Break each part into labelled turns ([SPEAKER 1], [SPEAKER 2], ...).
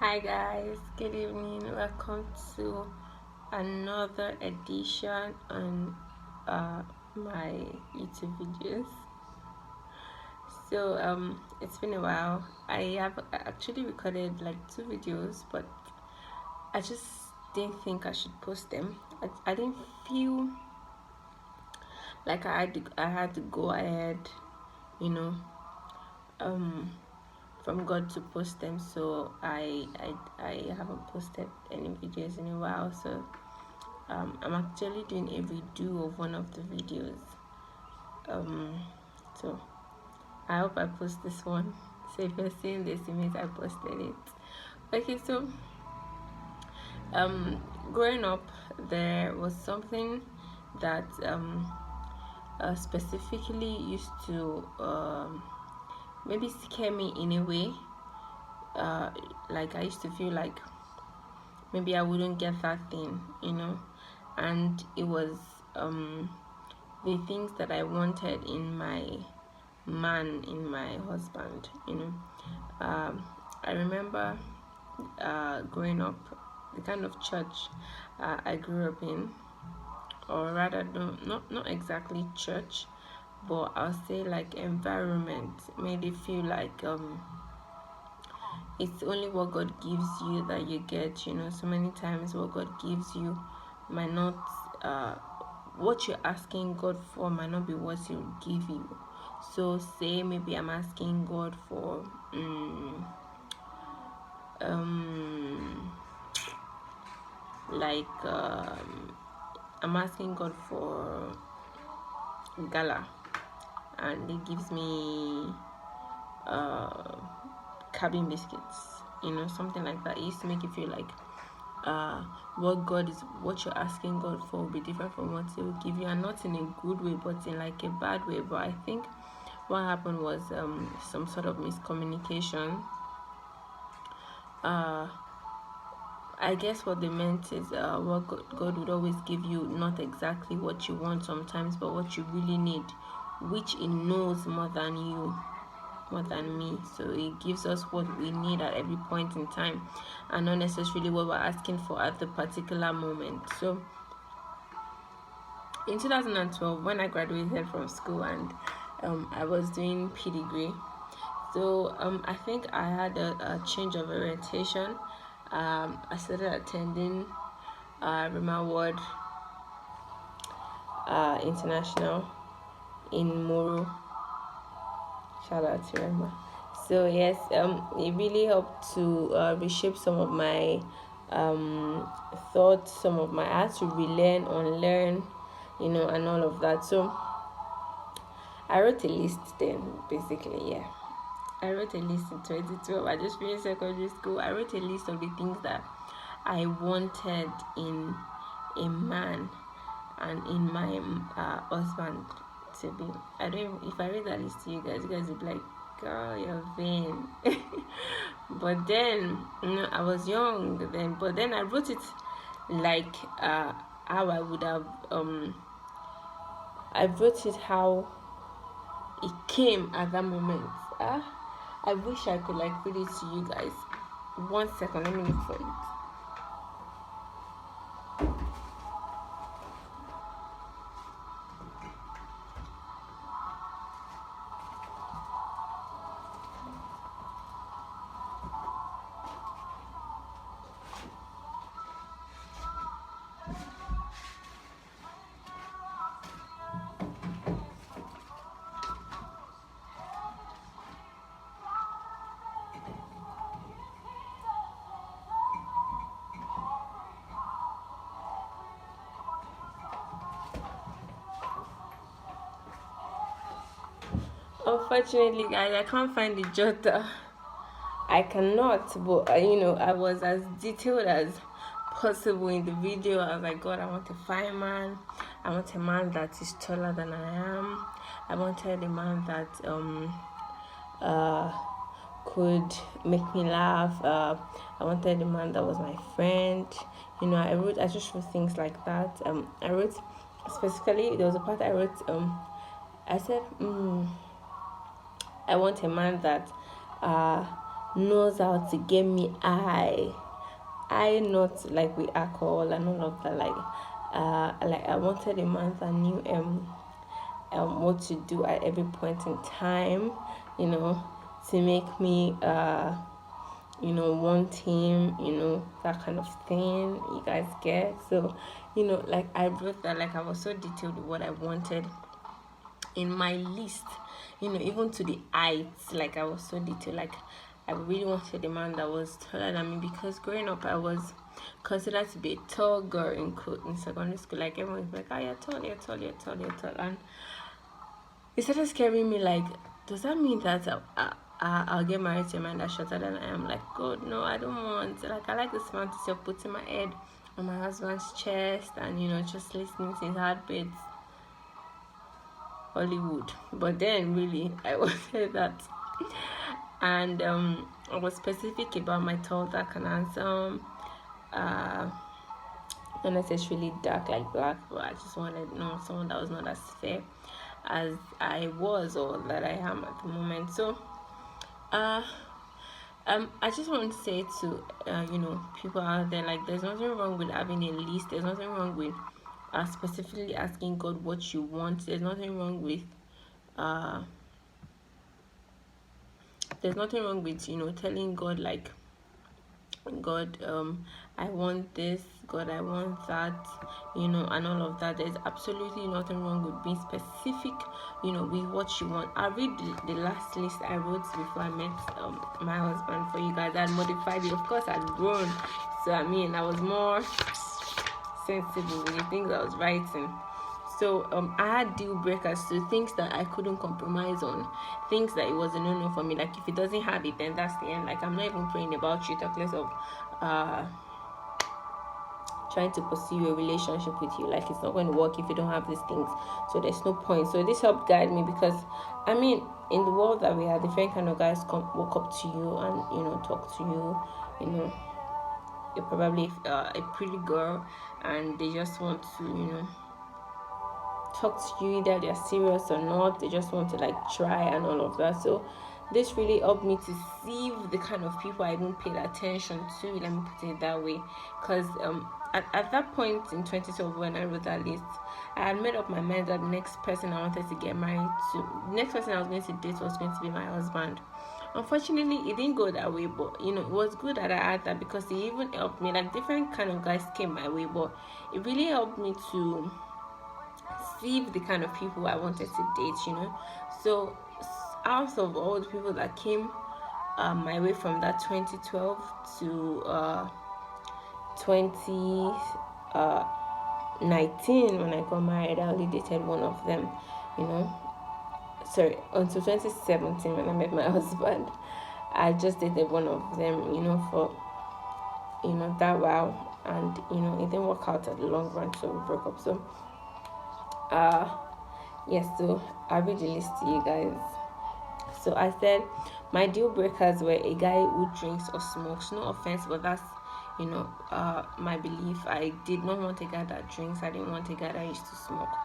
[SPEAKER 1] Hi guys, good evening. Welcome to another edition on my YouTube videos. It's been a while. I have actually recorded like 2 videos, but I just didn't think I should post them. I didn't feel like I had to go ahead, you know, um from God to post them. So I haven't posted any videos in a while. So I'm actually doing a redo of one of the videos. So I hope I post this one. So if you're seeing this, it means I posted it. Okay, so um, growing up, there was something that specifically used to maybe scare me in a way. Like I used to feel like maybe I wouldn't get that thing. And it was the things that I wanted in my man, in my husband. I remember growing up, the kind of church I grew up in, or rather, no, not exactly church, but I'll say like environment made it feel like it's only what God gives you that you get. So many times what God gives you might not what you're asking God for might not be what He will give you. So say maybe I'm asking God for like I'm asking God for gala, and He gives me cabin biscuits, something like that. It used to make you feel like what you're asking God for will be different from what He will give you, and not in a good way, but in like a bad way. But I think what happened was some sort of miscommunication. I guess what they meant is what God would always give you, not exactly what you want sometimes, but what you really need, which He knows more than you, more than me. So He gives us what we need at every point in time, and not necessarily what we're asking for at the particular moment. So in 2012, when I graduated from school, and I was doing pedigree, so I think I had a change of orientation. I started attending Rima Ward International in Moro. Shout out to Rima. So yes, it really helped to reshape some of my thoughts, some of my, I had to relearn, unlearn, and all of that. So I wrote a list then, basically, yeah. I wrote a list in 2012. I just finished secondary school. I wrote a list of the things that I wanted in a man and in my husband to be. I don't. If I read that list to you guys will be like, "Girl, you're vain." But then, I was young then. But then I wrote it like how I would have. I wrote it how it came at that moment. I wish I could like read it to you guys. 1 second, let me look for it. Unfortunately, guys, I can't find the jotter. I cannot, but I was as detailed as possible in the video. I was like, God, I want a fine man. I want a man that is taller than I am. I wanted a man that uh could make me laugh. I wanted a man that was my friend. I just wrote things like that. I wrote specifically, there was a part I wrote. I said, I want a man that knows how to get me high. I not like with alcohol and all of that. Like I wanted a man that knew what to do at every point in time, to make me want him, that kind of thing. You guys get? So, like I wrote that, like I was so detailed with what I wanted in my list, even to the heights. Like I was so detailed. Like I really wanted a man that was taller than me, because growing up I was considered to be a tall girl in secondary school. Like everyone's like, oh, you're tall, you're tall, you're tall, you're tall. And it started scaring me, like, does that mean that I'll get married to a man that's shorter than I am? Like, God, no, I don't want. Like, I like this fantasy of putting my head on my husband's chest and, just listening to his heartbeats. Hollywood. But then, really, I wanted that. And I was specific about my tall, dark, and handsome. Not necessarily dark like black, but I just wanted someone that was not as fair as I was or that I am at the moment. So I just want to say to people out there, like, there's nothing wrong with having a list. There's nothing wrong with specifically asking God what you want. There's nothing wrong with telling God, like, God, I want this, God, I want that, and all of that. There's absolutely nothing wrong with being specific, with what you want. I'll read the last list I wrote before I met my husband for you guys. I'd modified it. Of course, I'd grown. So, I was more sensible with the things I was writing. So I had deal breakers, to things that I couldn't compromise on, things that it was a no-no for me. Like, if it doesn't have it, then that's the end. Like, I'm not even praying about you, talk less of trying to pursue a relationship with you. Like, it's not going to work if you don't have these things. So there's no point. So this helped guide me, because in the world that we are, different kind of guys walk up to you and talk to you. You're probably a pretty girl, and they just want to talk to you. Either they're serious or not, they just want to like try and all of that. So this really helped me to see the kind of people I even paid attention to, let me put it that way. Because at that point in 2012, when I wrote that list, I had made up my mind that the next person I wanted to get married to, the next person I was going to date, was going to be my husband. Unfortunately, it didn't go that way, but it was good that I had that, because it even helped me. Like, different kind of guys came my way, but it really helped me to see the kind of people I wanted to date. So out of all the people that came my way from that 2012 to 2019, when I got married, I only dated one of them. Sorry, until 2017, when I met my husband, I just dated one of them, for that while, and it didn't work out at the long run, so we broke up. So yes, so I'll read the list to you guys. So I said my deal breakers were a guy who drinks or smokes. No offense, but that's my belief. I did not want a guy that drinks. I didn't want a guy that used to smoke.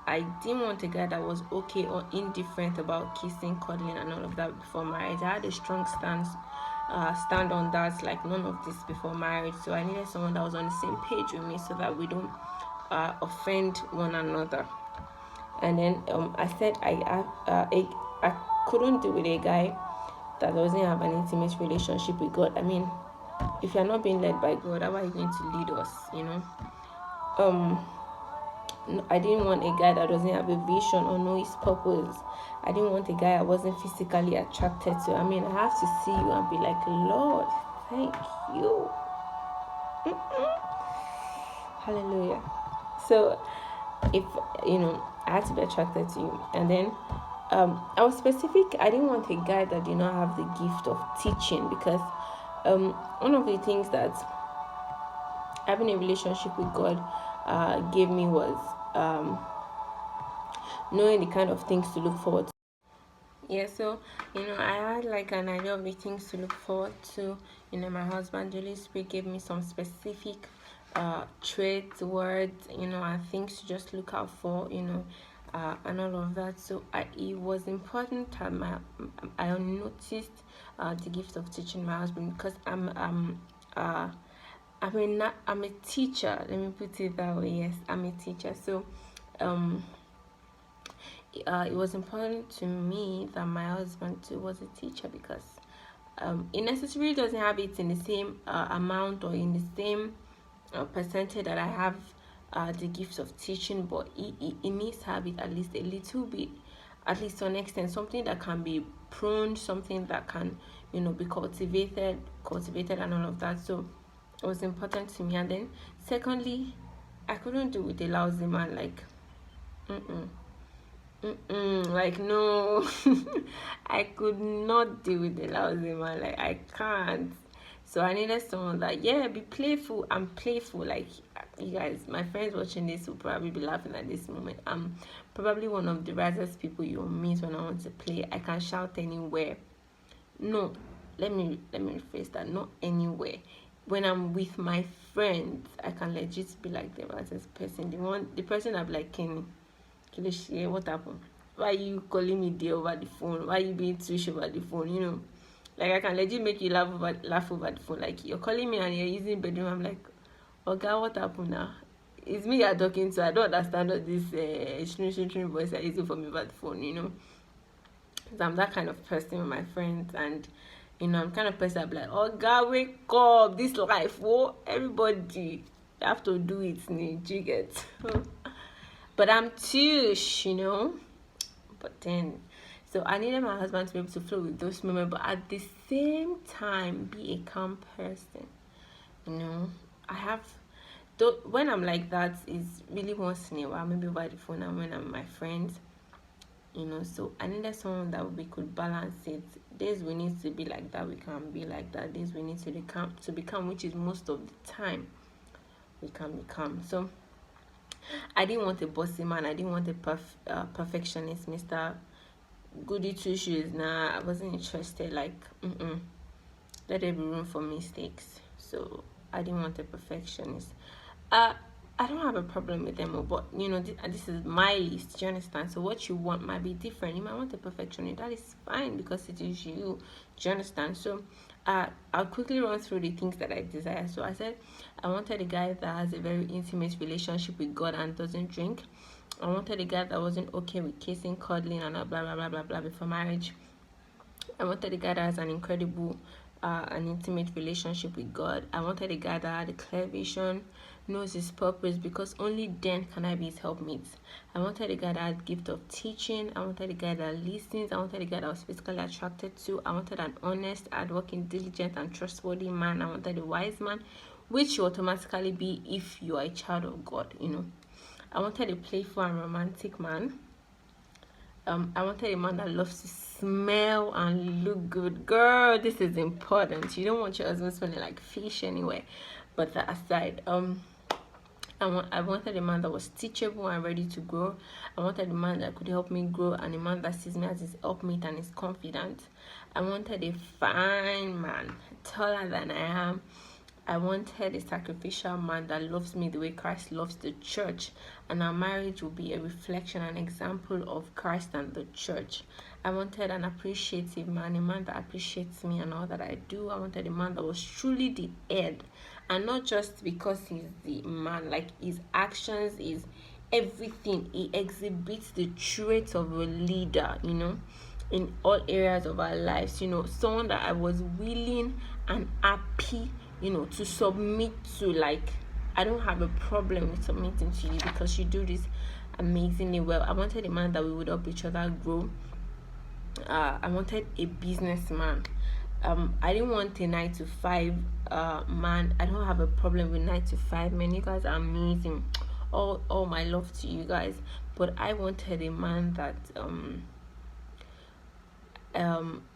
[SPEAKER 1] I didn't want a guy that was okay or indifferent about kissing, cuddling, and all of that before marriage. I had a strong stand on that, like none of this before marriage. So I needed someone that was on the same page with me, so that we don't offend one another. And then I said I couldn't do with a guy that doesn't have an intimate relationship with God. If you're not being led by God, how are you going to lead us? I didn't want a guy that doesn't have a vision or know his purpose. I didn't want a guy I wasn't physically attracted to. I have to see you and be like, Lord, thank you. Hallelujah. So if I had to be attracted to you. And then I was specific. I didn't want a guy that did not have the gift of teaching, because one of the things that having a relationship with God gave me was knowing the kind of things to look forward to. Yeah, so I had like an idea of the things to look forward to. My husband, Holy Spirit, gave me some specific traits, words, and things to just look out for, and all of that. So it was important. I noticed the gift of teaching my husband, because I'm a teacher. Let me put it that way. Yes, I'm a teacher. So um it was important to me that my husband too was a teacher, because it necessarily doesn't have it in the same amount or in the same percentage that I have the gift of teaching, but it needs to have it at least a little bit, at least to an extent, something that can be pruned, something that can, be cultivated and all of that. So it was important to me. And then secondly, I couldn't do with a lousy man. Like, mm-mm. Like, no. I could not deal with the lousy man. Like, I can't. So I needed someone that, yeah, be playful. I'm playful. Like, you guys, my friends watching this will probably be laughing at this moment. I'm probably one of the razzest people you'll meet when I want to play. I can shout anywhere. No, let me rephrase that. Not anywhere. When I'm with my friends, I can legit be like the razzest person. The person I'm like, Kenny, Kilishi, what happened? Why you calling me dear over the phone? Why you being twish over the phone? Like, I can legit make you laugh over the phone. Like, you're calling me and you're using bedroom. I'm like, oh God, what happened now? It's me you're talking to. I don't understand all this shrin voice you're using for me over the phone. So I'm that kind of person with my friends, and I'm kind of person I'm like, oh God, wake up, this life, everybody, you have to do it, you get. But I'm too, but then, so I needed my husband to be able to flow with those moments, but at the same time, be a calm person. I have, though, when I'm like that, is really once in a while, maybe by the phone and when I'm with my friends. So I needed someone that we could balance it. Days we need to be like that, we can be like that. Days we need to become, which is most of the time, we can become. So I didn't want a bossy man. I didn't want a perfectionist, Mr. Goody Two Shoes. Nah, I wasn't interested. Like, let there be room for mistakes. So I didn't want a perfectionist. I don't have a problem with them, but this is my list. Do you understand? So what you want might be different. You might want a perfectionist. That is fine, because it is you. Do you understand? So I'll quickly run through the things that I desire. So I said I wanted a guy that has a very intimate relationship with God and doesn't drink. I wanted a guy that wasn't okay with kissing, cuddling, and blah blah blah blah blah before marriage. I wanted a guy that has an incredible an intimate relationship with God. I wanted a guy that had a clear vision, knows his purpose, because only then can I be his helpmate. I wanted a guy that had gift of teaching. I wanted a guy that listens. I wanted a guy that was physically attracted to. I wanted an honest, hardworking, diligent, and trustworthy man. I wanted a wise man, which you automatically be if you are a child of God. I wanted a playful and romantic man. I wanted a man that loves to smell and look good. Girl, this is important. You don't want your husband smelling like fish anyway. But that aside, I wanted a man that was teachable and ready to grow. I wanted a man that could help me grow, and a man that sees me as his helpmate and is confident. I wanted a fine man, taller than I am. I wanted a sacrificial man that loves me the way Christ loves the church, and our marriage will be a reflection, an example of Christ and the church. I wanted an appreciative man, a man that appreciates me and all that I do. I wanted a man that was truly the head, and not just because he's the man, like his actions, is everything. He exhibits the traits of a leader, in all areas of our lives. Someone that I was willing and happy to submit to. Like, I don't have a problem with submitting to you because you do this amazingly well. I wanted a man that we would help each other grow. I wanted a businessman. I didn't want a 9-to-5 man. I don't have a problem with 9-to-5 men. You guys are amazing. All my love to you guys. But I wanted a man that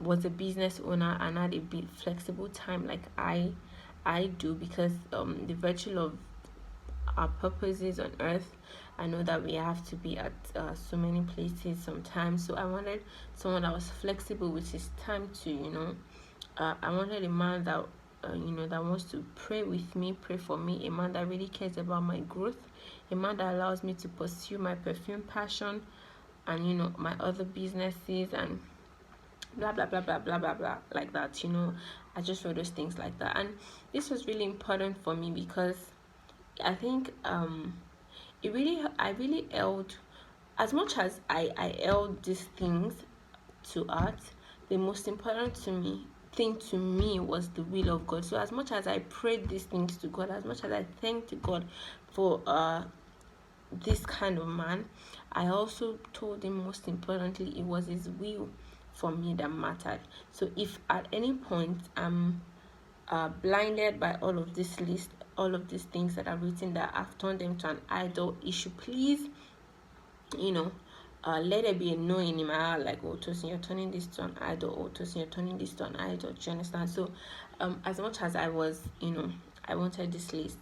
[SPEAKER 1] was a business owner and had a bit flexible time like I do, because the virtue of our purposes on earth, I know that we have to be at so many places sometimes. So I wanted someone that was flexible with his time to, I wanted a man that that wants to pray with me, pray for me, a man that really cares about my growth, a man that allows me to pursue my perfume passion and my other businesses, and blah blah blah blah blah blah blah, like that. I just wrote those things like that. And this was really important for me because I think I really held, as much as I held these things to art, the most important thing to me was the will of God. So as much as I prayed these things to God, as much as I thanked God for this kind of man, I also told him, most importantly, it was his will for me that mattered. So if at any point I'm blinded by all of this list, all of these things that I've written, that I've turned them to an idol, issue, please, let there be a knowing in my heart, like, oh, Tosin, you're turning this to an idol, oh, Tosin, you're turning this to an idol. Do you understand? So as much as I was, I wanted this list,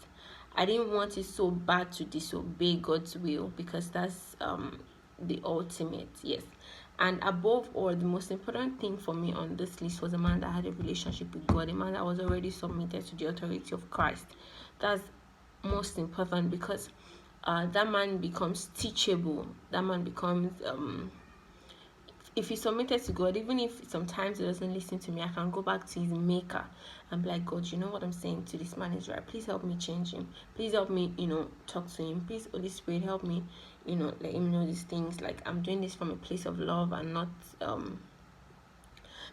[SPEAKER 1] I didn't want it so bad to disobey God's will, because that's the ultimate. Yes. And above all, the most important thing for me on this list was a man that had a relationship with God, a man that was already submitted to the authority of Christ. That's most important, because that man becomes teachable. That man becomes, if he's submitted to God, even if sometimes he doesn't listen to me, I can go back to his maker and be like, God, you know what I'm saying to this man is right. Please help me change him. Please help me, talk to him. Please, Holy Spirit, help me, let him know these things. Like, I'm doing this from a place of love and not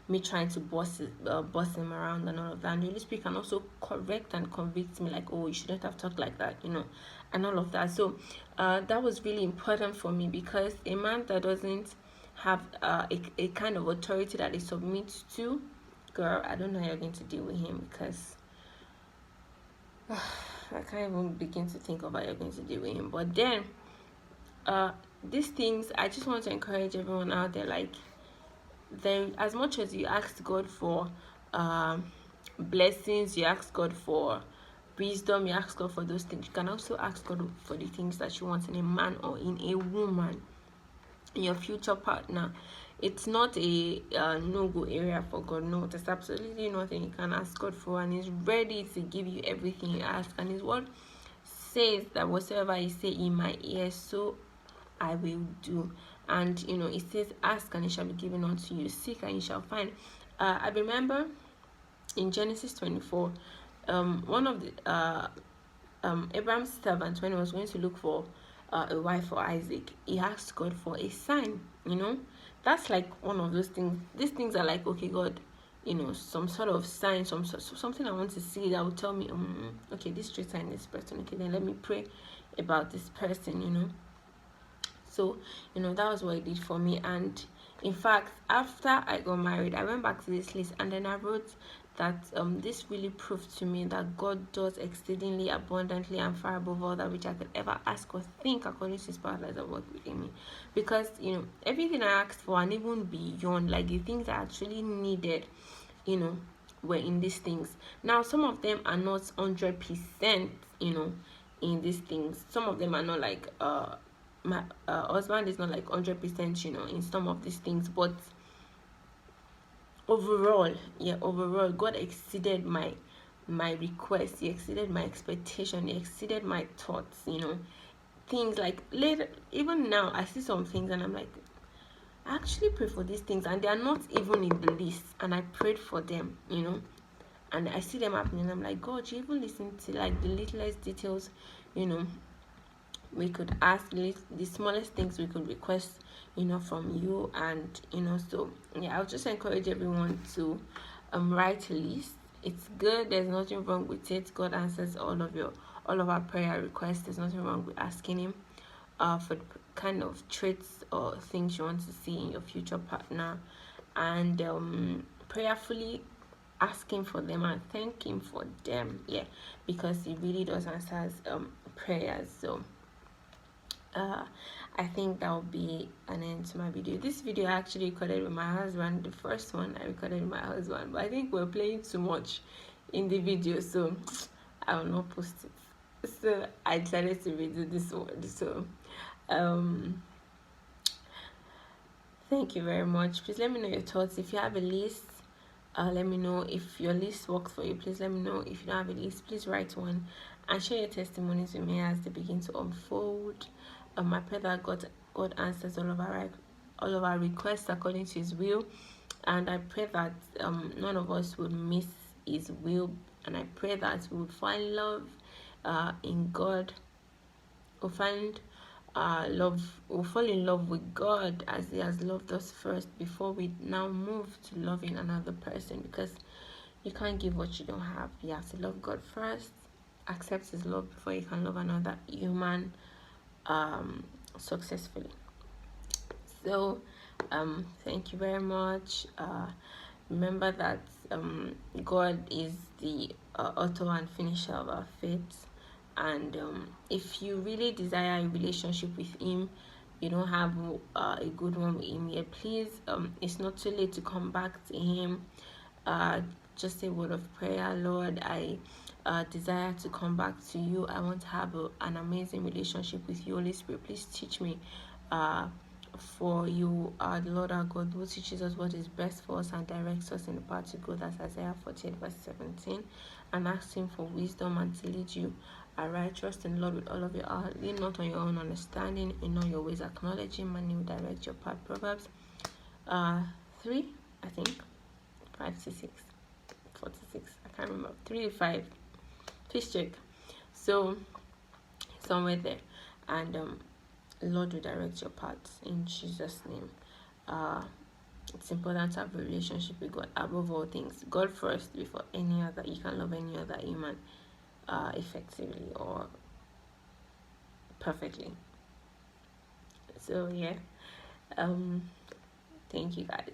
[SPEAKER 1] me trying to boss him around and all of that. And the Holy Spirit can also correct and convict me, like, oh, you shouldn't have talked like that, and all of that. So that was really important for me, because a man that doesn't have a kind of authority that he submits to, girl, I don't know how you're going to deal with him, because I can't even begin to think of how you're going to deal with him. But then these things, I just want to encourage everyone out there, like, then as much as you ask God for blessings, you ask God for wisdom, you ask God for those things, you can also ask God for the things that you want in a man or in a woman, in your future partner. It's not a no-go area for God. No, there's absolutely nothing you can ask God for, and He's ready to give you everything you ask. And His word says that whatsoever you say in my ears, so I will do. And it says, ask and it shall be given unto you, seek and you shall find. I remember in Genesis 24, one of the Abraham's servant, when he was going to look for a wife for Isaac, he asked God for a sign. That's like one of those things. These things are like, okay, God, some sort of sign, something I want to see that will tell me, okay, this trait sign this person. Okay, then let me pray about this person. So, that was what it did for me. And in fact, after I got married, I went back to this list and then I wrote that this really proved to me that God does exceedingly abundantly and far above all that which I could ever ask or think, according to His power that is work within me. Because everything I asked for, and even beyond, like the things I actually needed, were in these things. Now, some of them are not 100%, in these things. Some of them are not like my husband is not like 100%, in some of these things, but overall, God exceeded my request. He exceeded my expectation. He exceeded my thoughts. Things like later, even now, I see some things and I'm like, I actually pray for these things and they are not even in the list, and I prayed for them, and I see them happening. I'm like, God, you even listen to like the littlest details, we could ask, the smallest things we could request, from you. And so yeah, I'll just encourage everyone to write a list. It's good. There's nothing wrong with it. God answers all of our prayer requests. There's nothing wrong with asking Him for kind of traits or things you want to see in your future partner, and prayerfully asking for them and thank Him for them. Yeah, because He really does answer prayers. So I think that will be an end to my video. This video I actually recorded with my husband. The first one I recorded with my husband, but I think we're playing too much in the video, so I will not post it. So I decided to redo this one. So thank you very much. Please let me know your thoughts. If you have a list, let me know. If your list works for you, please let me know. If you don't have a list, please write one and share your testimonies with me as they begin to unfold. I pray that God answers all of our requests according to His will, And I pray that none of us would miss his will, and I pray that we would find love in God. We'll find love, we'll fall in love with God as he has loved us first, before we now move to loving another person, because you can't give what you don't have. You have to love God first, accept his love before you can love another human successfully. So thank you very much. Remember that God is the author and finisher of our faith, and if you really desire a relationship with him, you don't have a good one with him yet, please, it's not too late to come back to him. Just a word of prayer. Lord, I desire to come back to you. I want to have an amazing relationship with you. Holy Spirit, please teach me. For you are the Lord our God, who teaches us what is best for us and directs us in the path to go. That's Isaiah 48 verse 17. And ask him for wisdom and to lead you aright. Trust in the Lord with all of your heart. Lean not on your own understanding. In all your ways acknowledge him, and he will direct your path. Proverbs 3, I think, 5 to 6, 4 to 6, I can't remember, 3 to 5. Please check. So somewhere there. And Lord will direct your paths in Jesus' name. It's important to have a relationship with God above all things. God first before any other. You can love any other human effectively or perfectly. So yeah, thank you guys.